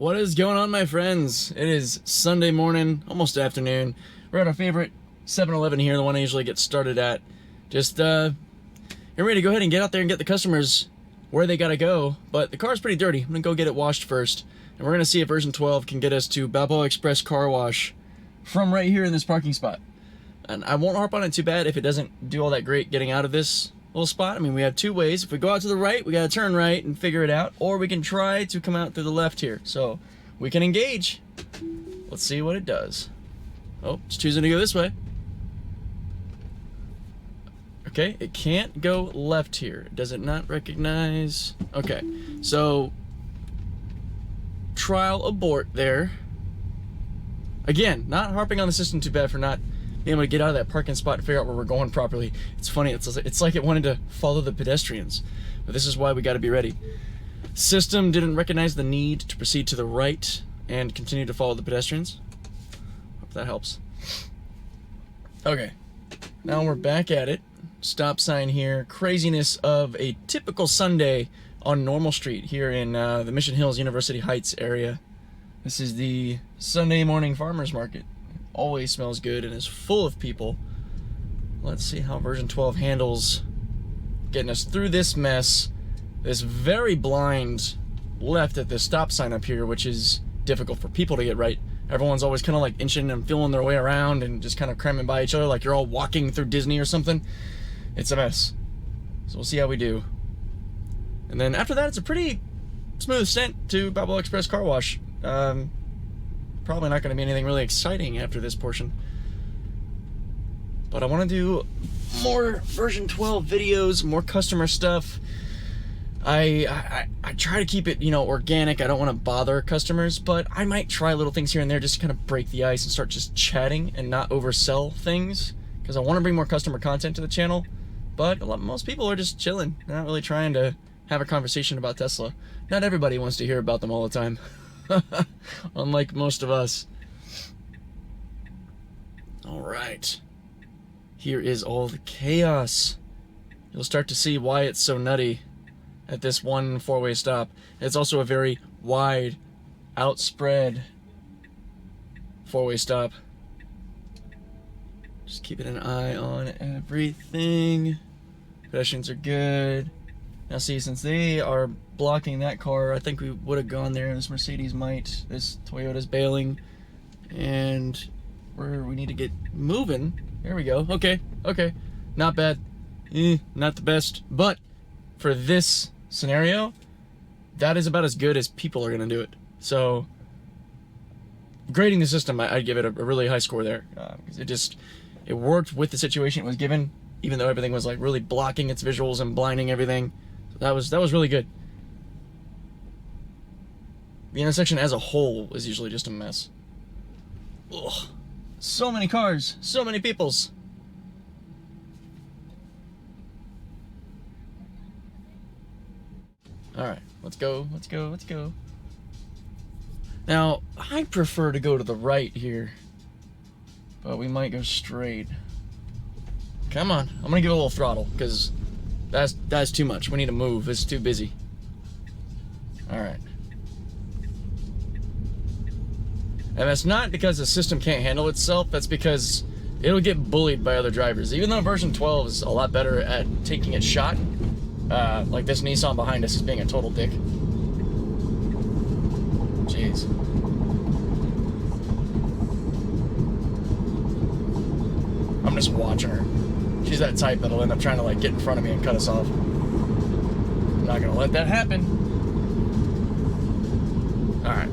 What is going on, my friends? It is Sunday morning, almost afternoon. We're at our favorite 7-Eleven here, the one I usually get started at. Just, getting ready to go ahead and get out there and get the customers where they gotta go. But the car's pretty dirty. I'm gonna go get it washed first. And we're gonna see if version 12 can get us to Balboa Express Car Wash from right here in this parking spot. And I won't harp on it too bad if it doesn't do all that great getting out of this little spot. I mean, we have two ways. If we go out to the right, we gotta turn right and figure it out, or we can try to come out through the left here. So we can engage. Let's see what it does. Oh, it's choosing to go this way. Okay, it can't go left here. Does it not recognize? Okay, so trial abort there. Again, not harping on the system too bad for not being able to get out of that parking spot and figure out where we're going properly. It's funny, it's like it wanted to follow the pedestrians. But this is why we gotta be ready. System didn't recognize the need to proceed to the right and continue to follow the pedestrians. Hope that helps. Okay, now we're back at it. Stop sign here. Craziness of a typical Sunday on Normal Street here in the Mission Hills, University Heights area. This is the Sunday morning farmers market. Always smells good and is full of people. Let's see how version 12 handles getting us through this mess. This very blind left at this stop sign up here, which is difficult for people to get right. Everyone's always kind of like inching and feeling their way around and just kind of cramming by each other like you're all walking through Disney or something. It's a mess. So we'll see how we do. And then after that, it's a pretty smooth descent to Balboa Express Car Wash. Probably not going to be anything really exciting after this portion. But I want to do more version 12 videos, more customer stuff. I try to keep it, you know, organic. I don't want to bother customers, but I might try little things here and there just to kind of break the ice and start just chatting and not oversell things, because I want to bring more customer content to the channel. But most people are just chilling. They're not really trying to have a conversation about Tesla. Not everybody wants to hear about them all the time. Unlike most of us. Alright. Here is all the chaos. You'll start to see why it's so nutty at this one four-way stop. It's also a very wide, outspread four-way stop. Just keeping an eye on everything. Pedestrians are good. Now see, since they are blocking that car, I think we would have gone there. This Mercedes might. This Toyota's bailing. And we need to get moving. There we go. Okay, okay. Not bad. Not the best. But for this scenario, that is about as good as people are going to do it. So, grading the system, I'd give it a really high score there. Because it worked with the situation it was given, even though everything was like really blocking its visuals and blinding everything. That was really good. The intersection as a whole is usually just a mess. Ugh. So many cars, so many peoples. Alright, let's go, let's go, let's go. Now, I prefer to go to the right here, but we might go straight. Come on, I'm gonna give it a little throttle, because that's too much. We need to move. It's too busy. Alright. And that's not because the system can't handle itself. That's because it'll get bullied by other drivers. Even though version 12 is a lot better at taking its shot. Like this Nissan behind us is being a total dick. Jeez. I'm just watching her. She's that type that'll end up trying to like get in front of me and cut us off. I'm not gonna let that happen. Alright.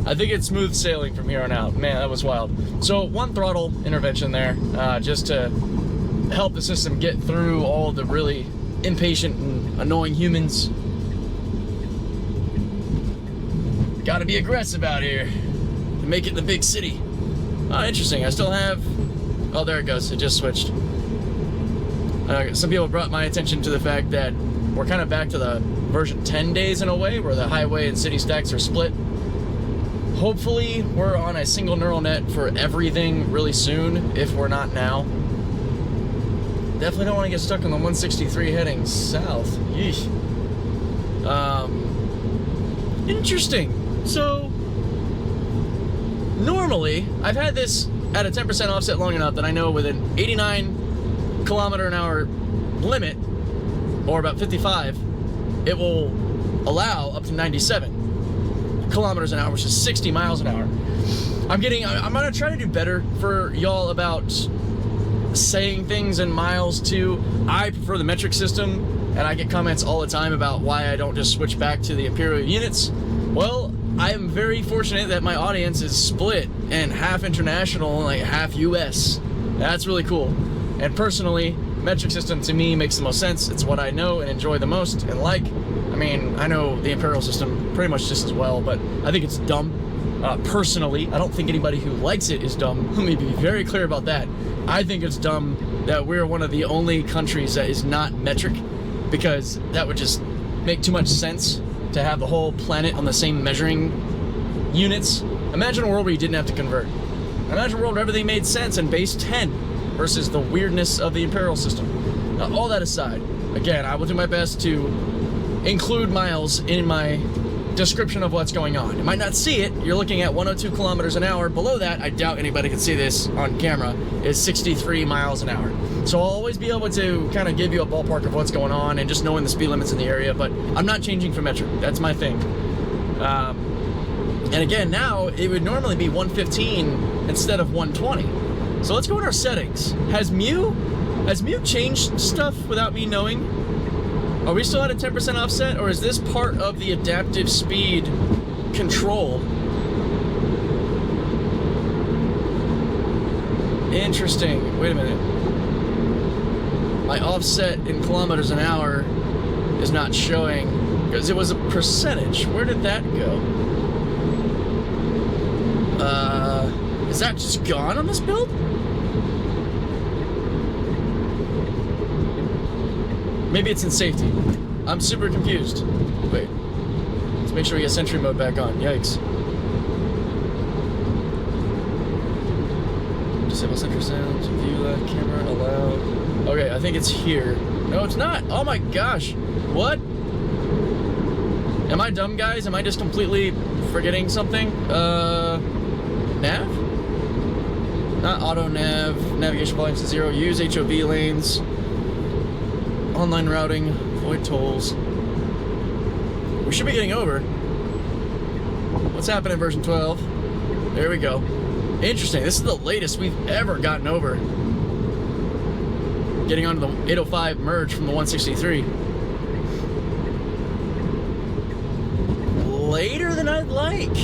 I think it's smooth sailing from here on out. Man, that was wild. So, one throttle intervention there, just to help the system get through all the really impatient and annoying humans. Gotta be aggressive out here to make it in the big city. Oh, interesting. I still have... Oh, there it goes. It just switched. Some people brought my attention to the fact that we're kind of back to the version 10 days in a way, where the highway and city stacks are split. Hopefully, we're on a single neural net for everything really soon, if we're not now. Definitely don't want to get stuck on the 163 heading south. Yeesh. Interesting. So, normally, I've had this at a 10% offset long enough that I know with an 89 kilometer an hour limit, or about 55, it will allow up to 97 kilometers an hour, which is 60 miles an hour. I'm gonna try to do better for y'all about saying things in miles too. I prefer the metric system, and I get comments all the time about why I don't just switch back to the imperial units. Well, I am very fortunate that my audience is split and half international and like half US. That's really cool. And personally, metric system to me makes the most sense. It's what I know and enjoy the most and like. I mean, I know the imperial system pretty much just as well, but I think it's dumb. Personally, I don't think anybody who likes it is dumb. Let me be very clear about that. I think it's dumb that we're one of the only countries that is not metric, because that would just make too much sense to have the whole planet on the same measuring units. Imagine a world where you didn't have to convert. Imagine a world where everything made sense in base 10 versus the weirdness of the imperial system. Now, all that aside, again, I will do my best to include miles in my description of what's going on. You might not see it. You're looking at 102 kilometers an hour. Below that, I doubt anybody can see this on camera, is 63 miles an hour. So I'll always be able to kind of give you a ballpark of what's going on and just knowing the speed limits in the area, but I'm not changing for metric. That's my thing. And again, now it would normally be 115 instead of 120. So let's go in our settings. Has Mew changed stuff without me knowing? Are we still at a 10% offset, or is this part of the adaptive speed control? Interesting. Wait a minute. My offset in kilometers an hour is not showing, because it was a percentage. Where did that go? Is that just gone on this build? Maybe it's in safety. I'm super confused. Wait. Let's make sure we get sentry mode back on. Yikes. Disable sentry sounds. View left camera allowed. Okay, I think it's here. No, it's not. Oh my gosh. What? Am I dumb, guys? Am I just completely forgetting something? Nav? Not auto nav. Navigation volume to 0. Use HOV lanes. Online routing, avoid tolls. We should be getting over. What's happening in version 12? There we go. Interesting. This is the latest we've ever gotten over. Getting onto the 805 merge from the 163. Later than I'd like.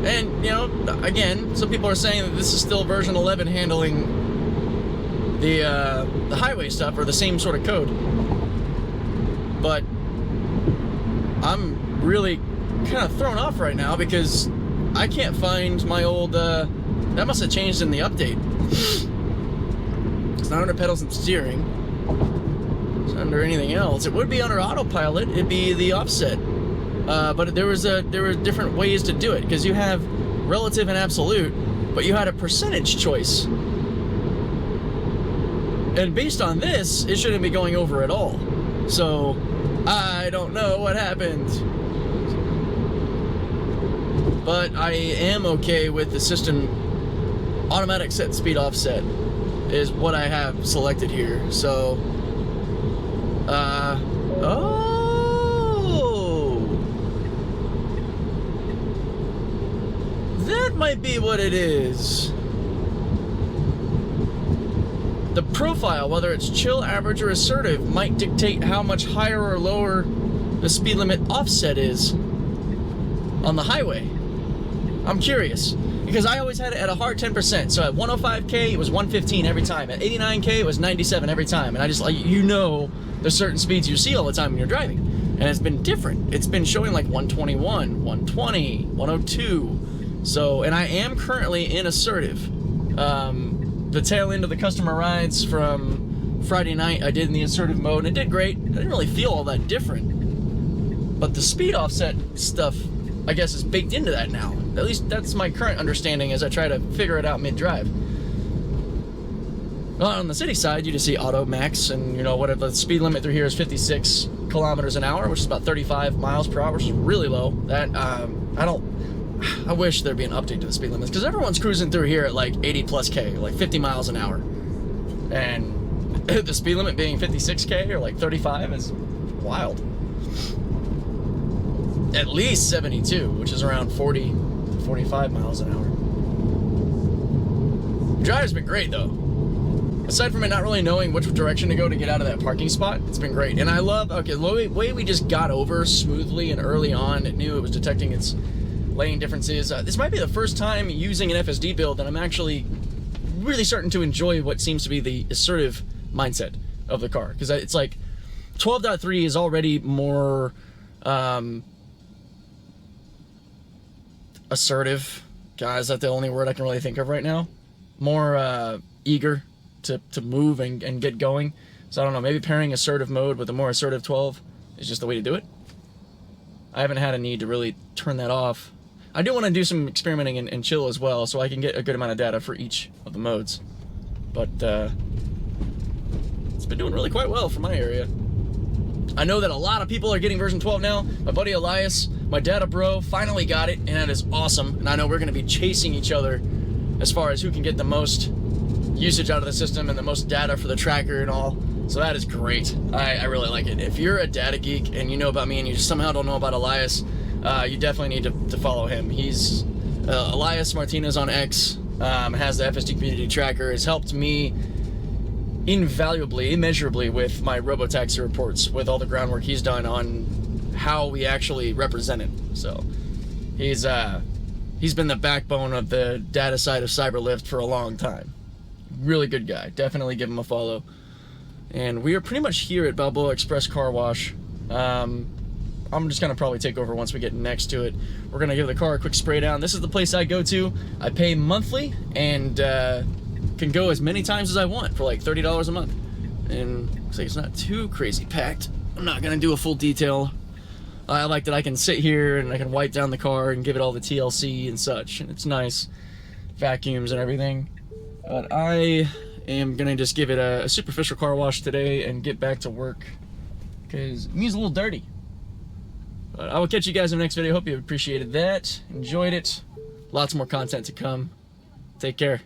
And, you know, again, some people are saying that this is still version 11 handling the highway stuff, or the same sort of code. But I'm really kind of thrown off right now because I can't find my old, that must have changed in the update. It's not under pedals and steering. It's under anything else. It would be under autopilot. It'd be the offset. But there were different ways to do it, because you have relative and absolute, but you had a percentage choice. And based on this, it shouldn't be going over at all. So, I don't know what happened. But I am okay with the system. Automatic set speed offset is what I have selected here. So, oh! That might be what it is. The profile, whether it's chill, average, or assertive, might dictate how much higher or lower the speed limit offset is on the highway. I'm curious, because I always had it at a hard 10%. So at 105K, it was 115 every time. At 89K, it was 97 every time. And I just, like, you know, there's certain speeds you see all the time when you're driving. And it's been different. It's been showing like 121, 120, 102. So, and I am currently in assertive. The tail end of the customer rides from Friday night, I did in the assertive mode, and it did great. I didn't really feel all that different. But the speed offset stuff, I guess, is baked into that now. At least that's my current understanding as I try to figure it out mid-drive. Well, on the city side, you just see auto max, and, you know, whatever the speed limit through here is 56. kilometers an hour, which is about 35 miles per hour, which is really low. That I wish there'd be an update to the speed limits, because everyone's cruising through here at like 80 plus K, like 50 miles an hour. And the speed limit being 56K or like 35 is wild. At least 72, which is around 40, 45 miles an hour. The drive's been great though. Aside from it not really knowing which direction to go to get out of that parking spot, it's been great. And I love, okay, the way we just got over smoothly and early on, it knew it was detecting its lane differences. This might be the first time using an FSD build that I'm actually really starting to enjoy what seems to be the assertive mindset of the car. Because it's like 12.3 is already more assertive. God, is that the only word I can really think of right now? More eager to move and get going. So I don't know, maybe pairing assertive mode with a more assertive 12 is just the way to do it. I haven't had a need to really turn that off. I do want to do some experimenting and chill as well, so I can get a good amount of data for each of the modes. But it's been doing really quite well for my area. I know that a lot of people are getting version 12 now. My buddy Elias, my data bro, finally got it, and that is awesome. And I know we're going to be chasing each other as far as who can get the most usage out of the system and the most data for the tracker and all. So that is great. I really like it. If you're a data geek and you know about me and you somehow don't know about Elias, you definitely need to follow him. He's Elias Martinez on X, has the FSD community tracker, has helped me invaluably, immeasurably with my RoboTaxi reports, with all the groundwork he's done on how we actually represent it. So he's been the backbone of the data side of CYBRLFT for a long time. Really good guy. Definitely give him a follow. And we are pretty much here at Balboa Express Car Wash. I'm just gonna probably take over once we get next to it. We're gonna give the car a quick spray down. This is the place I go to. I pay monthly and can go as many times as I want for like $30 a month. And looks like it's not too crazy packed. I'm not gonna do a full detail. I like that I can sit here and I can wipe down the car and give it all the TLC and such. And it's nice. Vacuums and everything. But I am gonna just give it a superficial car wash today and get back to work, because it means a little dirty. But I will catch you guys in the next video. Hope you appreciated that, enjoyed it. Lots more content to come. Take care.